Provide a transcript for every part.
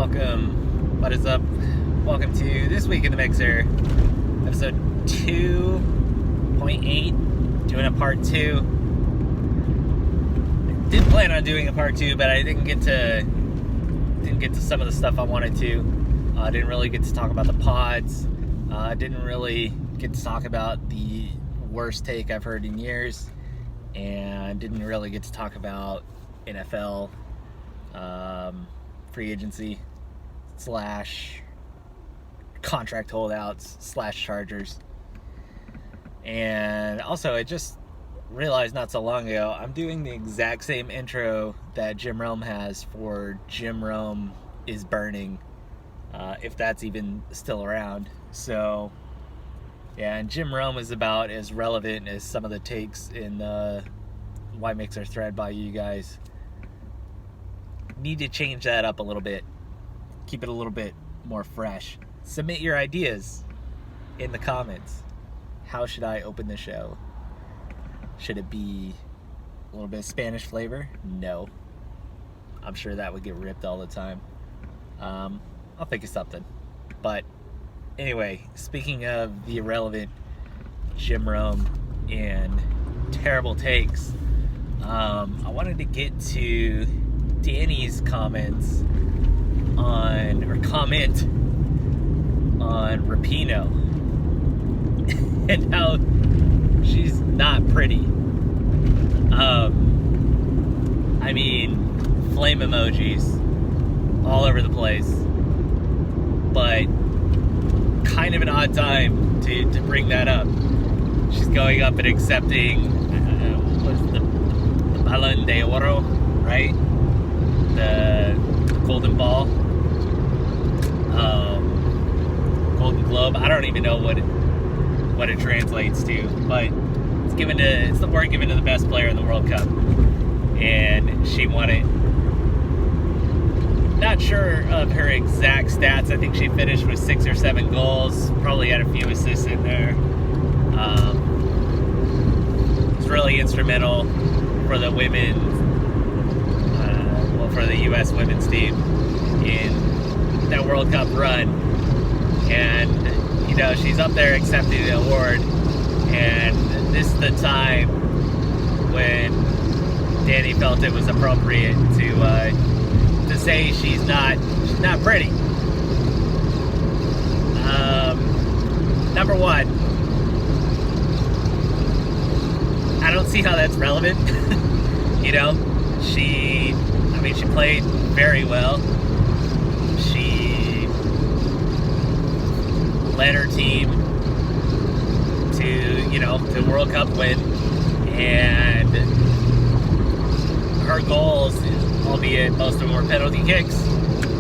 Welcome. What is up? Welcome to This Week in the Mixer, episode 2.8, doing a part 2. Didn't plan on doing a part 2, but I didn't get to some of the stuff I wanted to. Didn't really get to talk about the pods. Didn't really get to talk about the worst take I've heard in years, and didn't really get to talk about NFL free agency / contract holdouts / Chargers. And also, I just realized not so long ago, I'm doing the exact same intro that Jim Rome has for Jim Rome is Burning, if that's even still around. So yeah, and Jim Rome is about as relevant as some of the takes in the Why Mixer thread by you guys. Need to change that up a little bit. Keep it a little bit more fresh. Submit your ideas in the comments. How should I open the show? Should it be a little bit of Spanish flavor? No. I'm sure that would get ripped all the time. I'll think of something. But anyway, speaking of the irrelevant Jim Rome and terrible takes, I wanted to get to Danny's comment on Rapinoe and how she's not pretty. I mean, flame emojis all over the place, but kind of an odd time to bring that up. She's going up and accepting what's the Balón de Oro, right? The Golden Ball, Golden Globe. I don't even know what it translates to, but it's the award given to the best player in the World Cup, and she won it. Not sure of her exact stats. I think she finished with 6 or 7 goals. Probably had a few assists in there. Was really instrumental for the for the U.S. women's team in that World Cup run. And, she's up there accepting the award. And this is the time when Danny felt it was appropriate to say she's not pretty. Number one, I don't see how that's relevant. She played very well. She led her team to World Cup win, and her goals, albeit most of them were penalty kicks,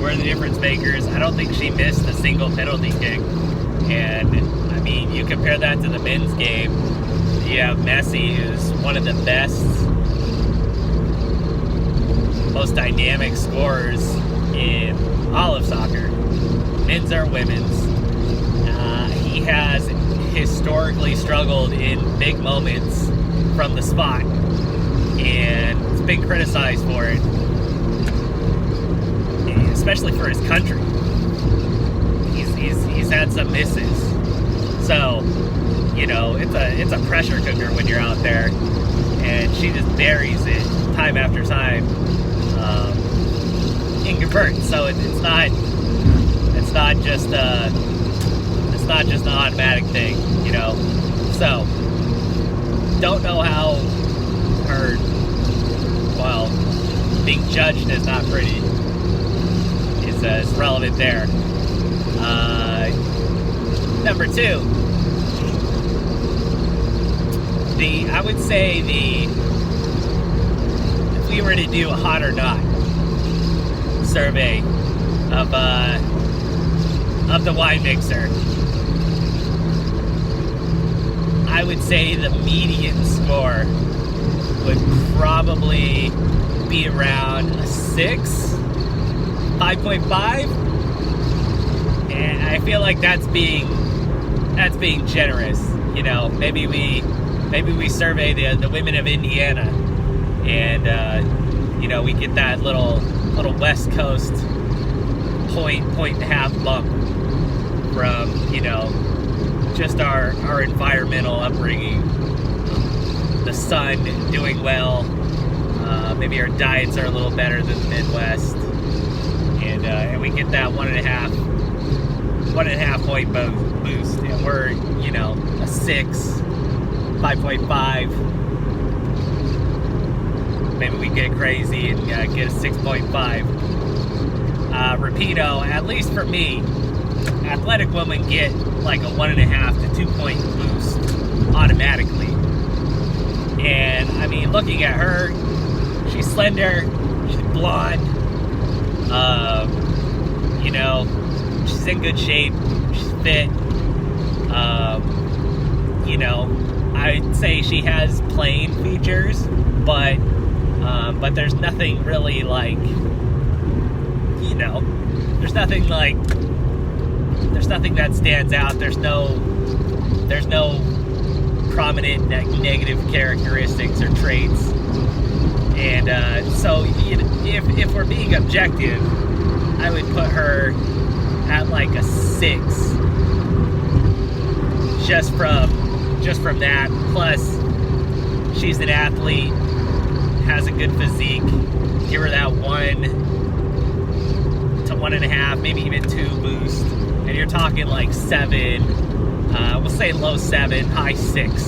were the difference makers. I don't think she missed a single penalty kick. And you compare that to the men's game. You have Messi, who's one of the best, most dynamic scorers in all of soccer, men's or women's. He has historically struggled in big moments from the spot, and has been criticized for it, especially for his country. He's had some misses, so it's a pressure cooker when you're out there, and she just buries it time after time. And converts, so it's not just an automatic thing, So don't know how being judged as not pretty is relevant there. Number two, I would say if we were to do a hot or not survey of the wine mixer, I would say the median score would probably be around a 6, 5.5, and I feel like that's being generous. Maybe we survey the women of Indiana, and we get that little West Coast point and a half bump from, you know, just our environmental upbringing. The sun doing well. Maybe our diets are a little better than the Midwest, and we get that 1.5 point boost, and we're, you know, a 6, 5.5. Maybe we get crazy and get a 6.5. Rapinoe, at least for me, athletic women get like a 1.5 to 2 point boost automatically. And I mean, looking at her, she's slender, she's blonde, you know, she's in good shape, she's fit. You know, I'd say she has playing features, but there's nothing really like, you know, there's nothing that stands out. There's no prominent negative characteristics or traits. And so if we're being objective, I would put her at like a 6, just from that. Plus, she's an athlete, has a good physique. Give her that 1 to 1.5, maybe even 2 boost, and you're talking like 7. We'll say low 7, high 6.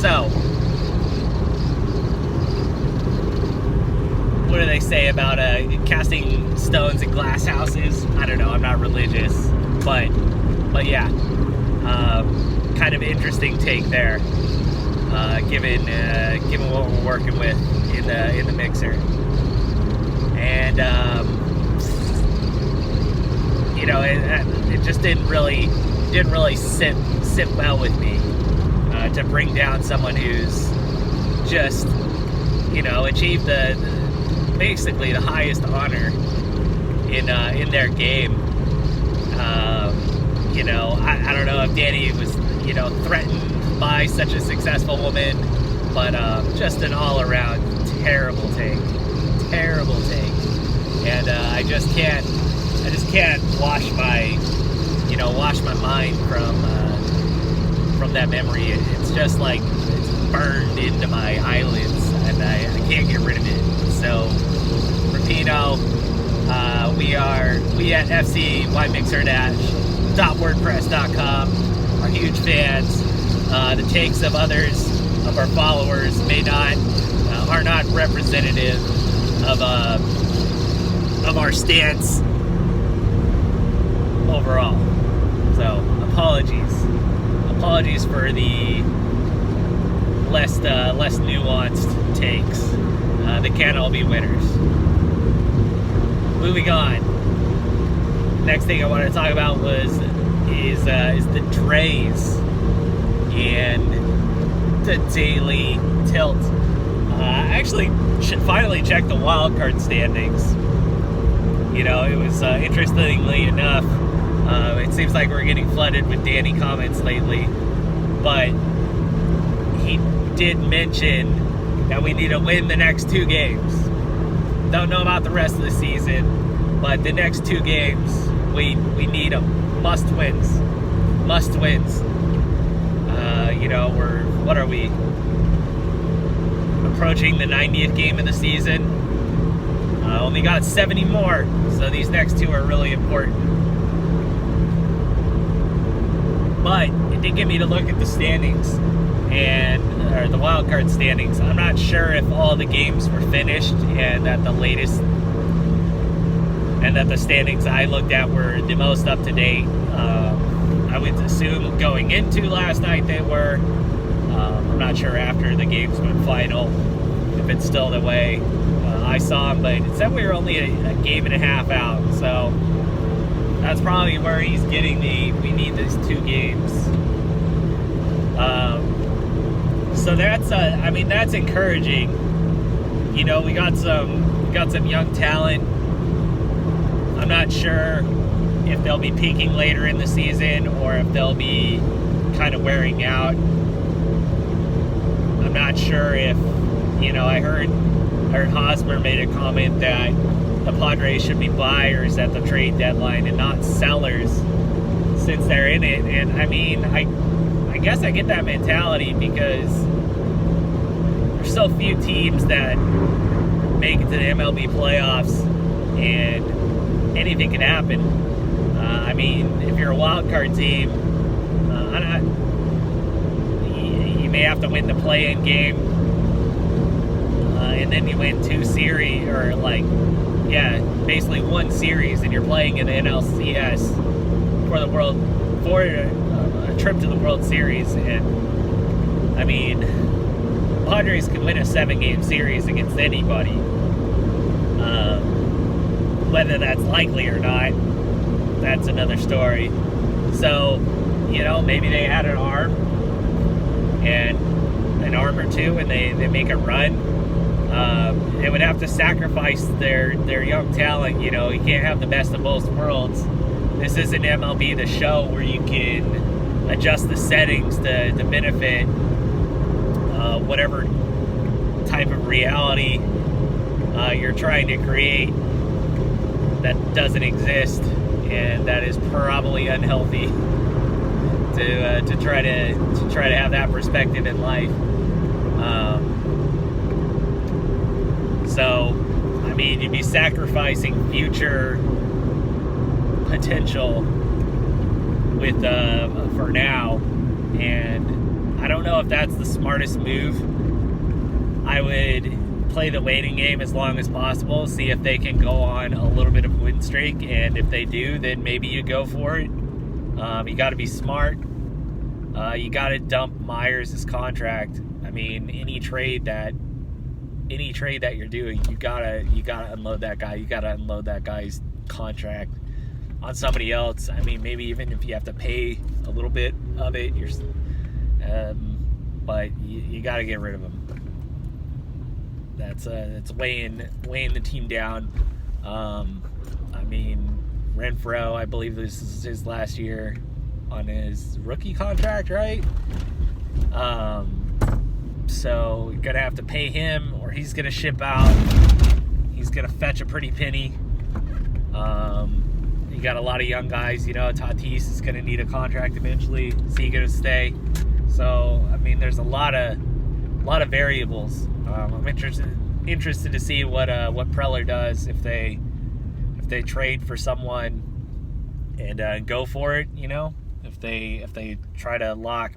So, what do they say about casting stones in glass houses? I don't know. I'm not religious, but yeah, kind of interesting take there, given what we're working with in the mixer, and you know, it just didn't really sit well with me to bring down someone who's just, you know, achieved basically the highest honor in their game. You know, I don't know if Danny was, you know, threatened by such a successful woman, but just an all-around terrible take, and I just can't wash my mind from that memory. It's just like it's burned into my eyelids, and I can't get rid of it. So, Rapinoe, we at FCYMixer-.wordpress.com are huge fans. The takes of others, of our followers, are not representative of our stance overall. So, apologies for the less nuanced takes. They can't all be winners. Moving on. Next thing I want to talk about is the Dres and the daily tilt. I actually should finally check the wild card standings. You know, it was interestingly enough, it seems like we're getting flooded with Danny comments lately, but he did mention that we need to win the next 2 games. Don't know about the rest of the season, but the next 2 games, we need them. Must wins. You know, what are we? Approaching the 90th game of the season. Only got 70 more, so these next 2 are really important. But it did get me to look at the standings, or the wild card standings. I'm not sure if all the games were finished, and that the standings I looked at were the most up to date. I would assume going into last night they were. I'm not sure after the games went final if it's still the way I saw them, but it said we were only a game and a half out, so that's probably where he's getting we need these 2 games. So that's encouraging. You know, we got some young talent. I'm not sure if they'll be peaking later in the season or if they'll be kind of wearing out. I'm not sure if, you know, I heard Hosmer made a comment that the Padres should be buyers at the trade deadline and not sellers since they're in it. And I mean, I guess I get that mentality because there's so few teams that make it to the MLB playoffs, and anything can happen. I mean, if you're a wild card team, you may have to win the play-in game, and then you win 2 series, or basically 1 series, and you're playing in the NLCS for a trip to the World Series. And I mean, Padres can win a 7-game series against anybody. Whether that's likely or not, that's another story. So, maybe they had an arm or two, and they make a run. They would have to sacrifice their young talent. You can't have the best of both worlds. This isn't MLB The Show where you can adjust the settings to benefit whatever type of reality you're trying to create that doesn't exist, and that is probably unhealthy to try to have that perspective in life. So, I mean, you'd be sacrificing future potential with for now, and I don't know if that's the smartest move. I would play the waiting game as long as possible, see if they can go on a little bit of a win streak, and if they do, then maybe you go for it. You got to be smart. You got to dump Myers' contract. I mean, any trade that you're doing, you gotta unload that guy. You gotta unload that guy's contract on somebody else. I mean, maybe even if you have to pay a little bit of it, but you got to get rid of him. That's weighing the team down. I mean, Renfroe, I believe this is his last year on his rookie contract, right? So you're gonna have to pay him, or he's gonna ship out. He's gonna fetch a pretty penny. You got a lot of young guys. Tatis is gonna need a contract eventually. Is he gonna stay? So I mean, there's a lot of variables. I'm interested to see what Preller does if they trade for someone and go for it. If they try to lock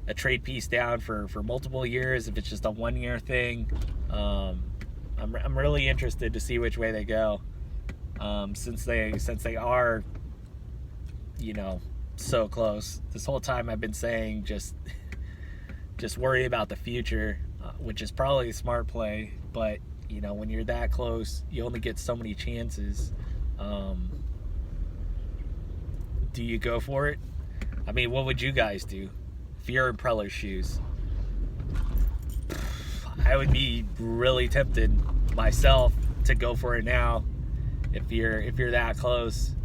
a trade piece down for multiple years, if it's just a 1-year thing. I'm really interested to see which way they go, since they are so close. This whole time I've been saying just worry about the future, which is probably a smart play, but when you're that close, you only get so many chances. Do you go for it? I mean, what would you guys do if you're in Preller's shoes? I would be really tempted myself to go for it now if you're that close.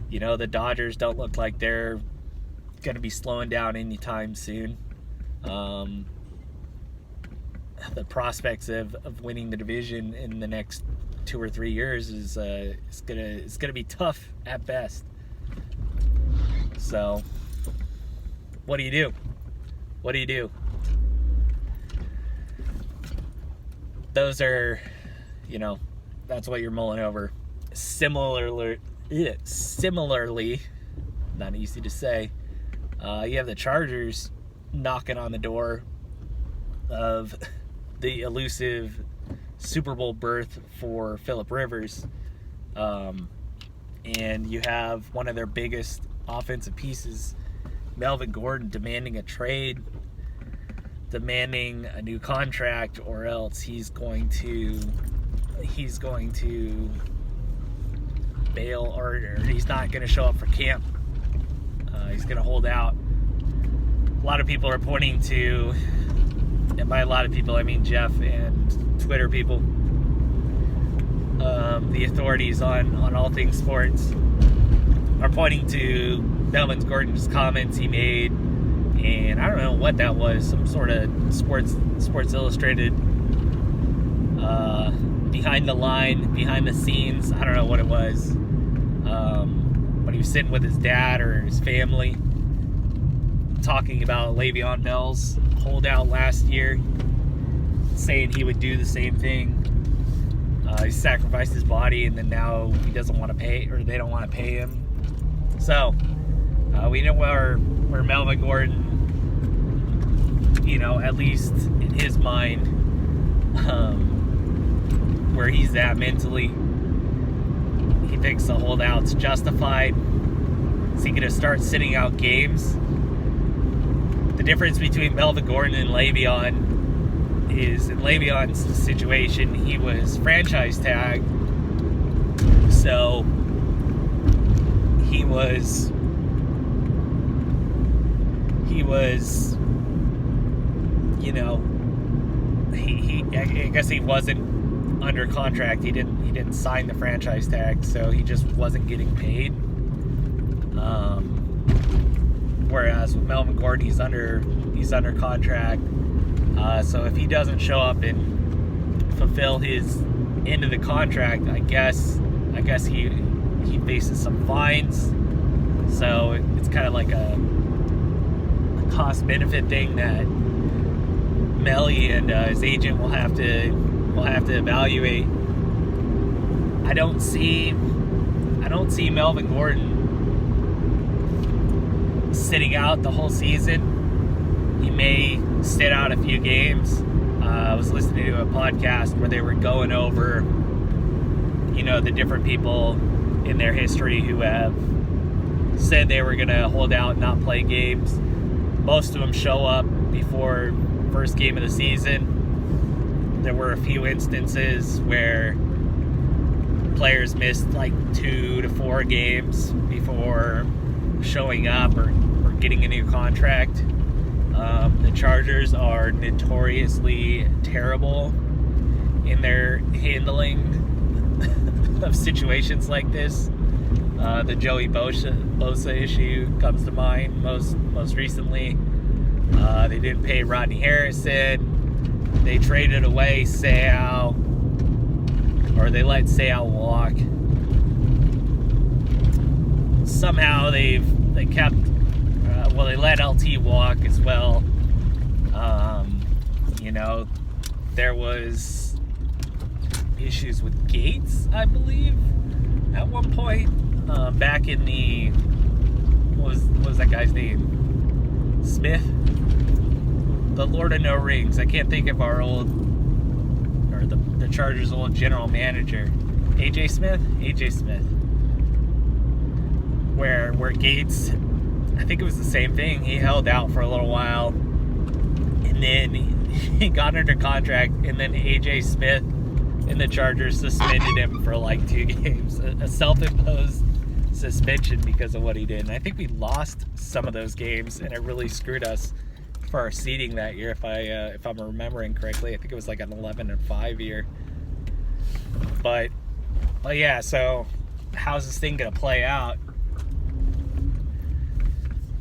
The Dodgers don't look like they're going to be slowing down anytime soon. The prospects of winning the division in the next 2 or 3 years is gonna be tough at best. So, what do you do? What do you do? Those are, that's what you're mulling over. Similarly, not easy to say, you have the Chargers knocking on the door of the elusive Super Bowl berth for Phillip Rivers. And you have one of their biggest offensive pieces, Melvin Gordon, demanding a trade, demanding a new contract, or else he's going to bail, or he's not going to show up for camp. He's going to hold out. A lot of people are pointing to, and by a lot of people I mean Jeff and Twitter people, the authorities on all things sports, are pointing to Melvin Gordon's comments he made, and I don't know what that was, some sort of Sports Illustrated behind the line, behind the scenes. I don't know what it was. But he was sitting with his dad or his family talking about Le'Veon Bell's holdout last year, saying he would do the same thing. He sacrificed his body, and then now he doesn't want to pay, or they don't want to pay him. So we know where Melvin Gordon, at least in his mind, where he's at mentally. He thinks the holdout's justified. Is he going to start sitting out games? The difference between Melvin Gordon and Le'Veon is, in Le'Veon's situation, he was franchise tagged. So he was I guess he wasn't under contract. He didn't sign the franchise tag, so he just wasn't getting paid. Whereas with Melvin Gordon, he's under contract. So if he doesn't show up and fulfill his end of the contract, I guess he faces some fines. So it's kind of like a cost benefit thing that Melly and his agent will have to evaluate. I don't see Melvin Gordon sitting out the whole season. He may sit out a few games. I was listening to a podcast where they were going over, the different people in their history who have said they were going to hold out and not play games. Most of them show up before first game of the season. There were a few instances where players missed like 2 to 4 games before showing up or getting a new contract. The Chargers are notoriously terrible in their handling of situations like this. The Joey Bosa issue comes to mind most recently. They didn't pay Rodney Harrison. They traded away Seau, or they let Seau walk. Somehow they kept. They let LT walk as well. There was issues with Gates, I believe, at one point. Back in the what was that guy's name? Smith, the Lord of No Rings. I can't think of the Chargers' old general manager, AJ Smith. Where Gates, I think it was the same thing. He held out for a little while, and then he got under contract, and then AJ Smith and the Chargers suspended him for like 2 games, a self-imposed suspension because of what he did. And I think we lost some of those games, and it really screwed us for our seeding that year. If I'm remembering correctly, I think it was like an 11-5 year. But yeah. So how's this thing gonna play out?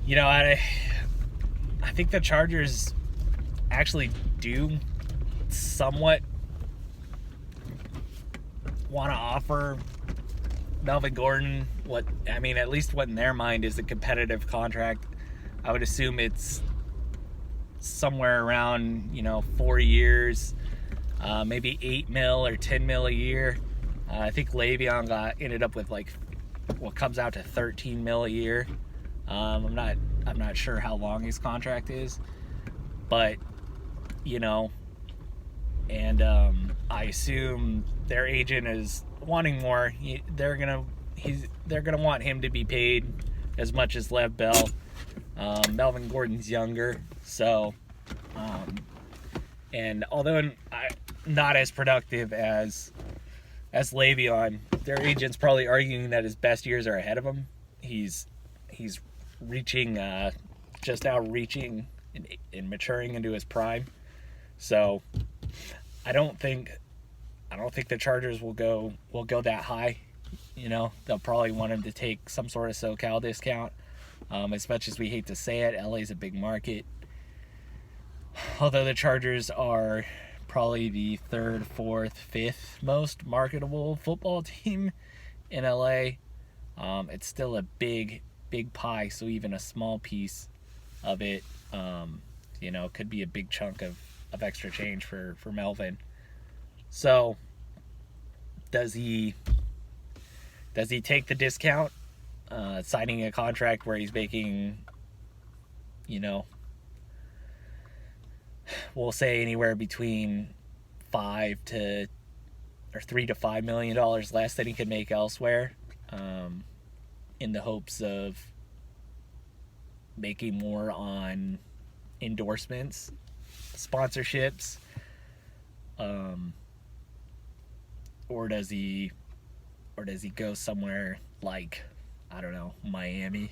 I think the Chargers actually do somewhat want to offer Melvin Gordon at least what in their mind is a competitive contract. I would assume it's somewhere around 4 years, maybe $8 million or $10 million a year. I think Le'Veon ended up with like what comes out to $13 million a year. I'm not sure how long his contract is, but and I assume their agent is wanting more. They're gonna want him to be paid as much as Lev Bell. Melvin Gordon's younger, so and although not as productive as Le'Veon, their agent's probably arguing that his best years are ahead of him. He's reaching just outreaching and maturing into his prime. So I don't think the Chargers will go that high. They'll probably want him to take some sort of SoCal discount. As much as we hate to say it, LA's a big market. Although the Chargers are probably the third, fourth, fifth most marketable football team in LA. It's still a big pie, so even a small piece of it, could be a big chunk of extra change for Melvin. So does he take the discount, signing a contract where he's making, we'll say anywhere between $3 to $5 million less than he could make elsewhere, in the hopes of making more on endorsements, sponsorships, or does he go somewhere like, I don't know, Miami,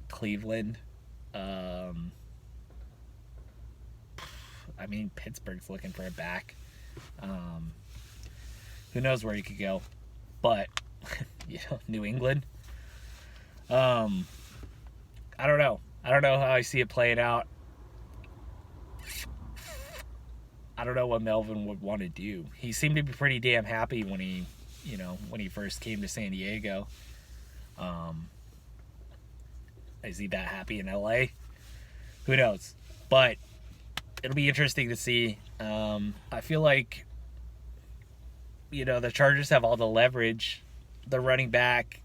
Cleveland, Pittsburgh's looking for a back. Who knows where he could go? But New England. I don't know. I don't know how I see it playing out. I don't know what Melvin would want to do. He seemed to be pretty damn happy when he first came to San Diego. Is he that happy in LA? Who knows? But it'll be interesting to see. I feel like, the Chargers have all the leverage. The running back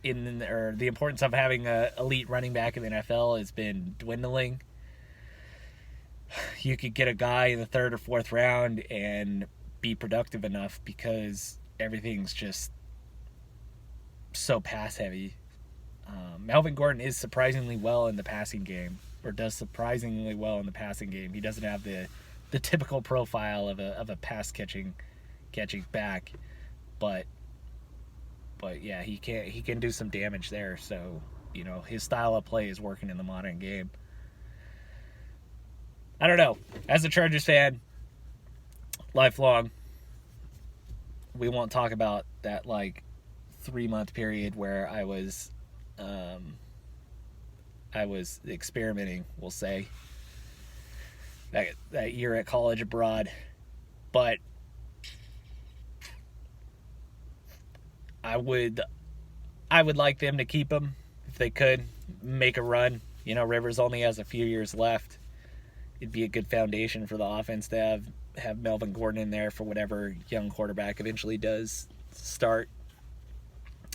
or the importance of having an elite running back in the NFL has been dwindling. You could get a guy in the third or fourth round and be productive enough because everything's just so pass heavy. Melvin Gordon is surprisingly well in the passing game, or does surprisingly well in the passing game. He doesn't have the typical profile of a pass catching back, but yeah, he can do some damage there. So his style of play is working in the modern game. I don't know. As a Chargers fan, lifelong, we won't talk about that 3-month period where I was experimenting, we'll say, that year at college abroad. But I would like them to keep him if they could, make a run. Rivers only has a few years left. It'd be a good foundation for the offense to have Melvin Gordon in there for whatever young quarterback eventually does start.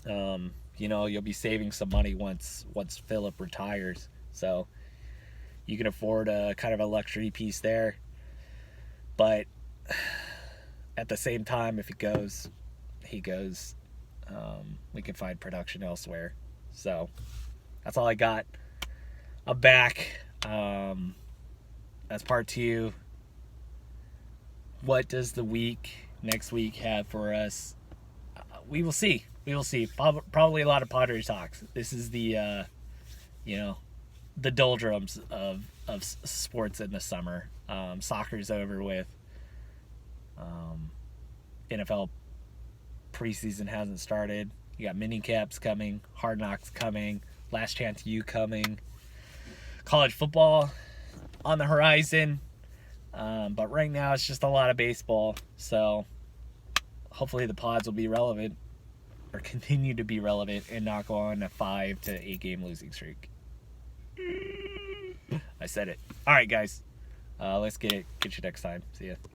You'll be saving some money once Phillip retires, so you can afford a kind of a luxury piece there. But at the same time, if he goes. We can find production elsewhere. So that's all I got. I'm back. That's part 2. What does the next week have for us? We will see. Probably a lot of Padres talks. This is the doldrums of sports in the summer. Soccer's over with. NFL preseason hasn't started. You got mini caps coming, Hard Knocks coming, Last Chance U coming, college football on the horizon. But right now it's just a lot of baseball. So hopefully the pods will be relevant, or continue to be relevant, and not go on a 5 to 8 game losing streak. I said it. All right, guys. Let's get it. Get you next time. See ya.